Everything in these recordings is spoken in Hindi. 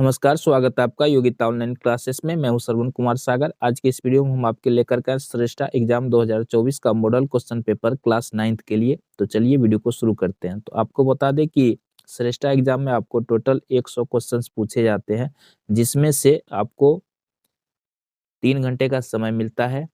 नमस्कार, स्वागत है आपका योगिता ऑनलाइन क्लासेस में। मैं हूं श्रवण कुमार सागर। आज के इस वीडियो में हम आपके लेकर के श्रेष्ठा एग्जाम 2024 का model question paper class 9th के लिए। तो चलिए वीडियो को शुरू करते हैं। तो आपको बता दें कि श्रेष्ठा एग्जाम में आपको टोटल 100 क्वेश्चंस पूछे जाते हैं, जिसमें से आपको 3 घंटे का समय मिलता है।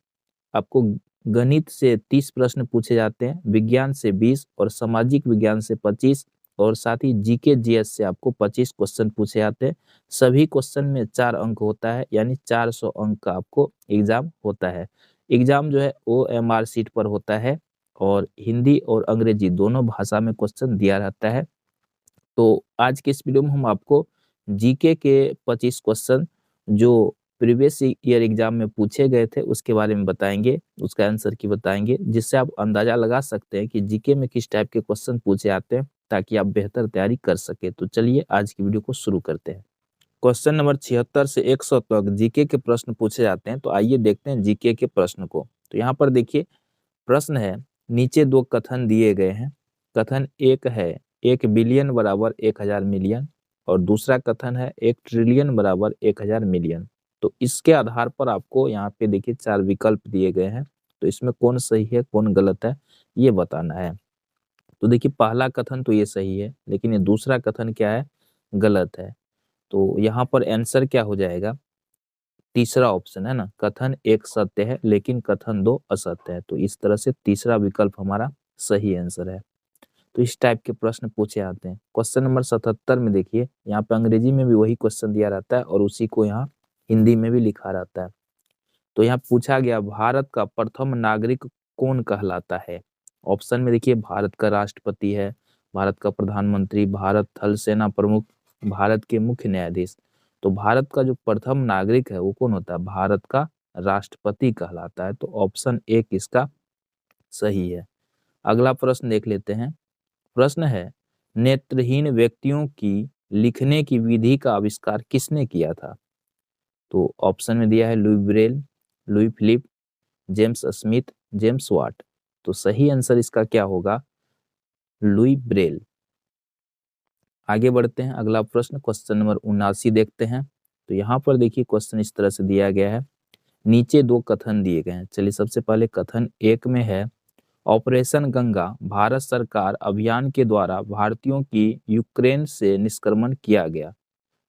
आपको गणित से 30 प्रश्न पूछे जाते हैं, विज्ञान से 20 और सामाजिक विज्ञान से 25 और साथ ही जीके जीएस से आपको 25 क्वेश्चन पूछे जाते हैं। सभी क्वेश्चन में 4 अंक होता है, यानी 400 अंक का आपको एग्जाम होता है। एग्जाम जो है OMR सीट पर होता है और हिंदी और अंग्रेजी दोनों भाषा में क्वेश्चन दिया रहता है। तो आज के इस वीडियो में हम आपको जीके के 25 क्वेश्चन जो प्रीवियस ईयर एग्जाम में पूछे गए थे उसके बारे में बताएंगे, उसका आंसर की बताएंगे, जिससे आप अंदाजा लगा सकते हैं कि जीके में किस टाइप के क्वेश्चन पूछे आते हैं, ताकि आप बेहतर तैयारी कर सके। तो चलिए आज की वीडियो को शुरू करते हैं। क्वेश्चन नंबर 76 से 100 तक जीके के प्रश्न पूछे जाते हैं। तो आइए देखते हैं जीके के प्रश्न को। तो यहाँ पर देखिए प्रश्न है, नीचे 2 कथन दिए गए हैं। कथन एक है 1 बिलियन बराबर 1000 मिलियन और दूसरा कथन है 1 ट्रिलियन बराबर 1000 मिलियन। तो इसके आधार पर आपको यहाँ पे देखिए 4 विकल्प दिए गए हैं। तो इसमें कौन सही है कौन गलत है ये बताना है। तो देखिए पहला कथन तो ये सही है, लेकिन ये दूसरा कथन क्या है, गलत है। तो यहाँ पर आंसर क्या हो जाएगा, तीसरा ऑप्शन है ना, कथन एक सत्य है लेकिन कथन 2 असत्य है। तो इस तरह से तीसरा विकल्प हमारा सही आंसर है। तो इस टाइप के प्रश्न पूछे आते हैं। क्वेश्चन नंबर 77 में देखिए, यहाँ पे अंग्रेजी में भी वही क्वेश्चन दिया रहता है और उसी को यहाँ हिंदी में भी लिखा रहता है। तो यहाँ पूछा गया भारत का प्रथम नागरिक कौन कहलाता है। ऑप्शन में देखिए भारत का राष्ट्रपति है, भारत का प्रधानमंत्री, भारत थल सेना प्रमुख, भारत के मुख्य न्यायाधीश। तो भारत का जो प्रथम नागरिक है वो कौन होता है, भारत का राष्ट्रपति कहलाता है। तो ऑप्शन एक इसका सही है। अगला प्रश्न देख लेते हैं। प्रश्न है, नेत्रहीन व्यक्तियों की लिखने की विधि का आविष्कार किसने किया था। तो ऑप्शन में दिया है Louis Braille, Louis Philippe, James Smith, James Watt. तो सही आंसर इसका क्या होगा, लुई ब्रेल। आगे बढ़ते हैं। अगला प्रश्न क्वेश्चन नंबर 79 देखते हैं। तो यहाँ पर देखिए क्वेश्चन इस तरह से दिया गया है, नीचे 2 कथन दिए गए हैं। चलिए सबसे पहले कथन एक में है, ऑपरेशन गंगा भारत सरकार अभियान के द्वारा भारतीयों की यूक्रेन से निष्क्रमण किया गया।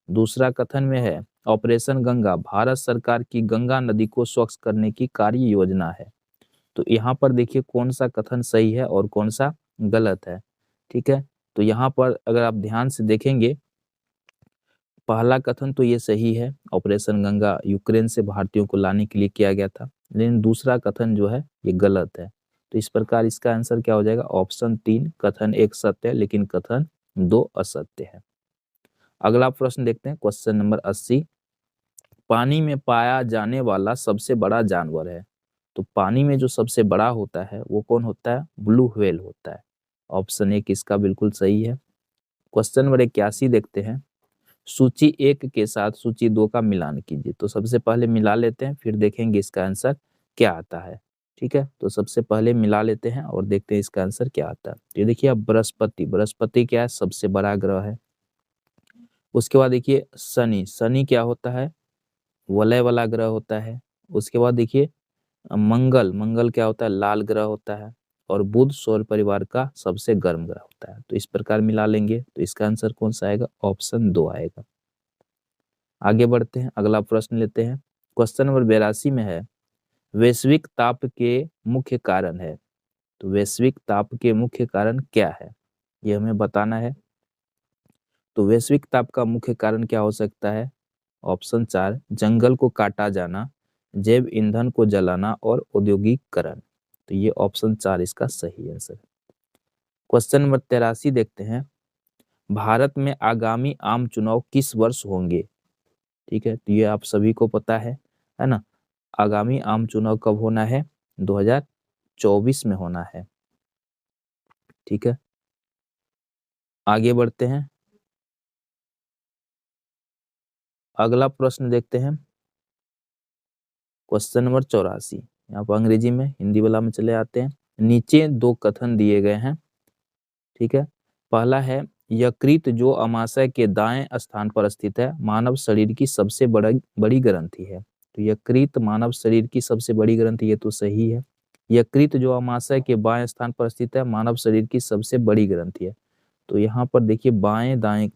दूसरा कथन में है, ऑपरेशन गंगा भारत सरकार की गंगा नदी को स्वच्छ करने की कार्य योजना है। तो यहाँ पर देखिए कौन सा कथन सही है और कौन सा गलत है। ठीक है, तो यहाँ पर अगर आप ध्यान से देखेंगे, पहला कथन तो ये सही है, ऑपरेशन गंगा यूक्रेन से भारतीयों को लाने के लिए किया गया था। लेकिन दूसरा कथन जो है ये गलत है। तो इस प्रकार इसका आंसर क्या हो जाएगा, ऑप्शन 3, कथन एक सत्य है लेकिन कथन 2 असत्य है। अगला प्रश्न देखते हैं क्वेश्चन नंबर 80, पानी में पाया जाने वाला सबसे बड़ा जानवर है। तो पानी में जो सबसे बड़ा होता है वो कौन होता है, ब्लू व्हेल होता है। ऑप्शन एक इसका बिल्कुल सही है। क्वेश्चन नंबर 81 देखते हैं, सूची 1 के साथ सूची 2 का मिलान कीजिए। तो सबसे पहले मिला लेते हैं, फिर देखेंगे इसका आंसर क्या आता है। ठीक है, तो सबसे पहले मिला लेते हैं और देखते हैं इसका आंसर क्या आता है। ये देखिए अब बृहस्पति, बृहस्पति क्या है, सबसे बड़ा ग्रह है। उसके बाद देखिए शनि, शनि क्या होता है, वलय वाला ग्रह होता है। उसके बाद देखिए मंगल, मंगल क्या होता है, लाल ग्रह होता है। और बुध सौर परिवार का सबसे गर्म ग्रह होता है। तो इस प्रकार मिला लेंगे तो इसका आंसर कौन सा आएगा, ऑप्शन 2 आएगा। आगे बढ़ते हैं, अगला प्रश्न लेते हैं। क्वेश्चन नंबर 82 में है, वैश्विक ताप के मुख्य कारण है। तो वैश्विक ताप के मुख्य कारण क्या है, ये हमें बताना है। तो वैश्विक ताप का मुख्य कारण क्या हो सकता है, ऑप्शन 4, जंगल को काटा जाना, जैव ईंधन को जलाना और औद्योगिकरण। तो ये ऑप्शन 4 इसका सही आंसर है। क्वेश्चन नंबर 83 देखते हैं, भारत में आगामी आम चुनाव किस वर्ष होंगे। ठीक है, तो ये आप सभी को पता है ना। आगामी आम चुनाव कब होना है, 2024 में होना है। ठीक है, आगे बढ़ते हैं। अगला प्रश्न देखते हैं, क्वेश्चन नंबर 84। यहाँ पर अंग्रेजी में, हिंदी वाला में चले आते हैं। नीचे 2 कथन दिए गए हैं। ठीक है, पहला है यकृत जो अमाशय के दाएं स्थान पर स्थित है मानव शरीर की सबसे बड़ी ग्रंथि है। तो यकृत मानव शरीर की सबसे बड़ी ग्रंथि, ये तो सही है। यकृत जो अमाशय के बाएं स्थान पर स्थित है मानव शरीर की सबसे बड़ी ग्रंथि है। तो यहाँ पर देखिए बाएं दाएं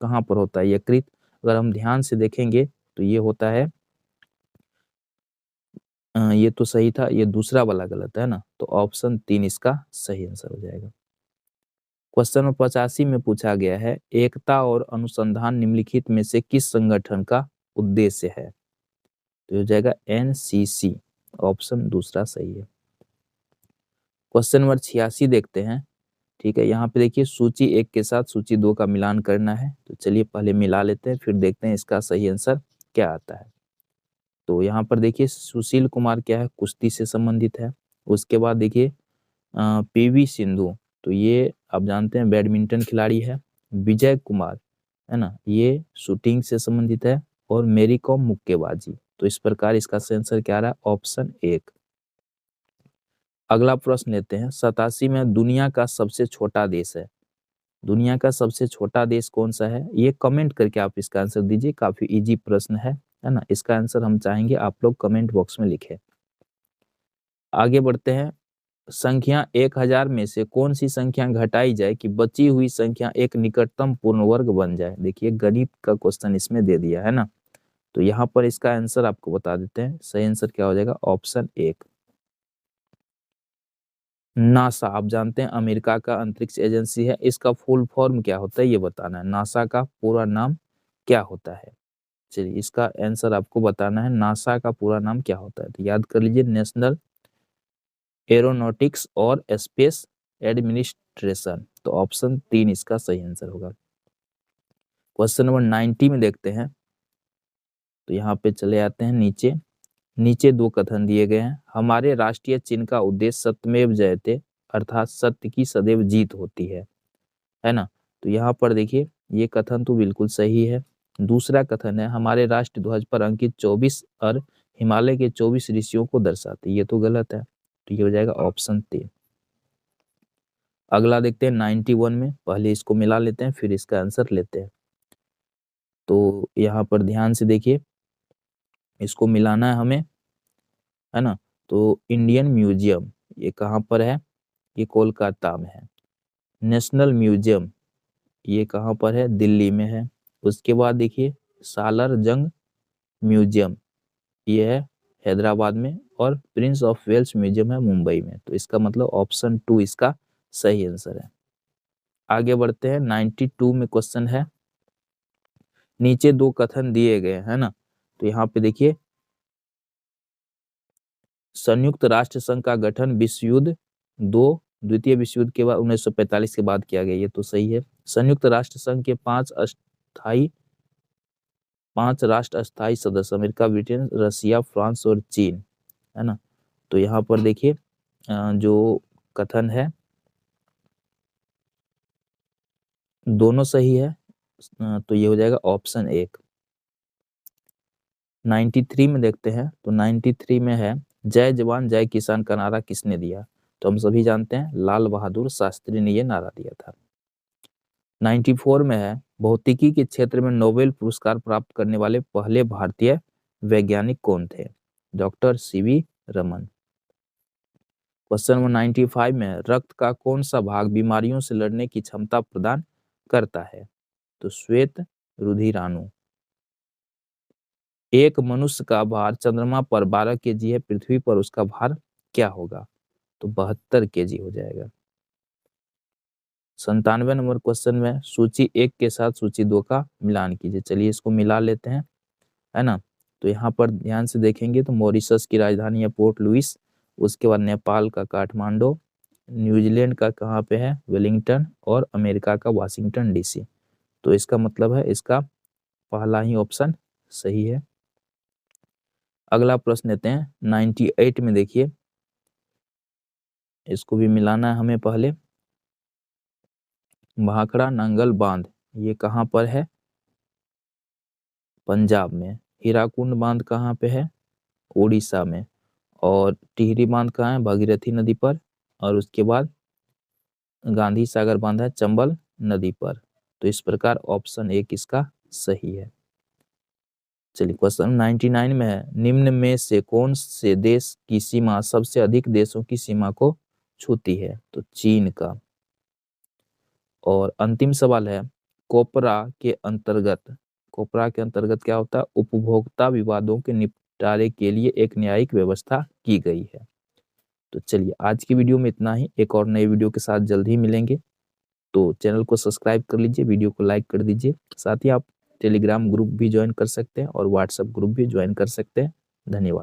कहाँ पर होता है यकृत, अगर हम ध्यान से देखेंगे तो ये होता है, ये तो सही था, ये दूसरा वाला गलत है ना, तो ऑप्शन 3 इसका सही आंसर हो जाएगा। क्वेश्चन नंबर 85 में पूछा गया है, एकता और अनुसंधान निम्नलिखित में से किस संगठन का उद्देश्य है? तो हो जाएगा एनसीसी, ऑप्शन दूसरा सही है। क्वेश्चन नंबर 86 देखते हैं। ठीक है, यहाँ पे देखिए सूची 1 के साथ सूची 2 का मिलान करना है, तो चलिए पहले मिला लेते हैं, फिर देखते हैं इसका सही आंसर क्या आता है। तो यहाँ पर देखिए सुशील कुमार क्या है, कुश्ती से संबंधित है। उसके बाद देखिए पीवी सिंधु, तो ये आप जानते हैं बैडमिंटन खिलाड़ी है। विजय कुमार है ना, ये शूटिंग से संबंधित है। और मेरी कॉम मुक्केबाजी। तो इस प्रकार इसका सही आंसर क्या रहा, ऑप्शन 1। अगला प्रश्न लेते हैं, 87 में दुनिया का सबसे छोटा देश है। दुनिया का सबसे छोटा देश कौन सा है, ये कमेंट करके आप इसका आंसर दीजिए, काफी इजी प्रश्न है ना। इसका आंसर हम चाहेंगे आप लोग कमेंट बॉक्स में लिखें। आगे बढ़ते हैं, संख्या 1000 में से कौन सी संख्या घटाई जाए कि बची हुई संख्या एक निकटतम पूर्ण वर्ग बन जाए। देखिए गणित का क्वेश्चन इसमें दे दिया है ना, तो यहाँ पर इसका आंसर आपको बता देते हैं। सही आंसर क्या हो जाएगा, ऑप्शन 1 नासा। आप जानते हैं अमेरिका का अंतरिक्ष एजेंसी है, इसका फुल फॉर्म क्या होता है ये बताना है। नासा का पूरा नाम क्या होता है, चलिए इसका आंसर आपको बताना है। नासा का पूरा नाम क्या होता है, तो याद कर लीजिए, नेशनल एरोनॉटिक्स और स्पेस एडमिनिस्ट्रेशन। तो ऑप्शन 3 इसका सही आंसर होगा। क्वेश्चन नंबर 90 में देखते हैं, तो यहाँ पे चले आते हैं नीचे। नीचे 2 कथन दिए गए हैं, हमारे राष्ट्रीय चिन्ह का उद्देश्य सत्यमेव जयते, अर्थात सत्य की सदैव जीत होती है ना। तो यहाँ पर देखिए ये कथन तो बिल्कुल सही है। दूसरा कथन है, हमारे राष्ट्र ध्वज पर अंकित 24 और हिमालय के 24 ऋषियों को दर्शाते, ये तो गलत है। तो ये हो जाएगा ऑप्शन 3। अगला देखते हैं 91 में, पहले इसको मिला लेते हैं फिर इसका आंसर लेते हैं। तो यहाँ पर ध्यान से देखिए, इसको मिलाना है हमें, है ना। तो इंडियन म्यूजियम ये कहाँ पर है, ये कोलकाता में है। नेशनल म्यूजियम ये कहाँ पर है, दिल्ली में है। उसके बाद देखिए सालार जंग म्यूजियम ये है हैदराबाद में, और प्रिंस ऑफ वेल्स म्यूजियम है मुंबई में। तो इसका मतलब ऑप्शन 2 इसका सही आंसर है। आगे बढ़ते हैं, 92 में क्वेश्चन है, नीचे 2 कथन दिए गए हैं ना। तो यहाँ पे देखिए संयुक्त राष्ट्र संघ का गठन विश्व युद्ध 2 द्वितीय विश्व युद्ध के बाद 1945 के बाद किया गया, ये तो सही है। संयुक्त राष्ट्र संघ के 5 राष्ट्र अस्थायी सदस्य अमेरिका, ब्रिटेन, रसिया, फ्रांस और चीन, है ना। तो यहाँ पर देखिए जो कथन है दोनों सही है, तो ये हो जाएगा ऑप्शन 1। 93 में देखते हैं, तो 93 में है, जय जवान जय किसान का नारा किसने दिया। तो हम सभी जानते हैं लाल बहादुर शास्त्री ने ये नारा दिया था। 94 में है, भौतिकी के क्षेत्र में नोबेल पुरस्कार प्राप्त करने वाले पहले भारतीय वैज्ञानिक कौन थे, doctor CV Raman. Question number 95 में है, रक्त का कौन सा भाग बीमारियों से लड़ने की क्षमता प्रदान करता है, तो श्वेत रुधिराणु। एक मनुष्य का भार चंद्रमा पर 12 केजी है, पृथ्वी पर उसका भार क्या होगा, तो 72 केजी हो जाएगा। 97 नंबर क्वेश्चन में सूची 1 के साथ सूची 2 का मिलान कीजिए। चलिए इसको मिला लेते हैं, है ना। तो यहाँ पर ध्यान से देखेंगे तो मॉरिशस की राजधानी है पोर्ट लुइस, उसके बाद नेपाल का काठमांडू, न्यूजीलैंड का कहाँ पे है वेलिंगटन, और अमेरिका का वाशिंगटन डीसी। तो इसका मतलब है इसका पहला ही ऑप्शन सही है। अगला प्रश्न लेते हैं 98 में, देखिए इसको भी मिलाना है हमें। पहले भाखड़ा नंगल बांध ये कहाँ पर है, पंजाब में। हीराकुंड बांध कहाँ पे है, उड़ीसा में। और टिहरी बांध कहाँ है, भागीरथी नदी पर। और उसके बाद गांधी सागर बांध है चंबल नदी पर। तो इस प्रकार ऑप्शन 1 इसका सही है। चलिए क्वेश्चन 99 में है, निम्न में से कौन से देश की सीमा सबसे अधिक देशों की सीमा को छूती है? तो चीन का। और अंतिम सवाल है, कोपरा के अंतर्गत क्या होता है? उपभोक्ता विवादों के निपटारे के लिए एक न्यायिक व्यवस्था की गई है। तो चलिए आज की वीडियो में इतना ही, एक और नए वीडियो के साथ जल्द ही मिलेंगे। तो चैनल को सब्सक्राइब कर लीजिए, वीडियो को लाइक कर दीजिए। साथ ही आप टेलीग्राम ग्रुप भी ज्वाइन कर सकते हैं और व्हाट्सएप ग्रुप भी ज्वाइन कर सकते हैं। धन्यवाद।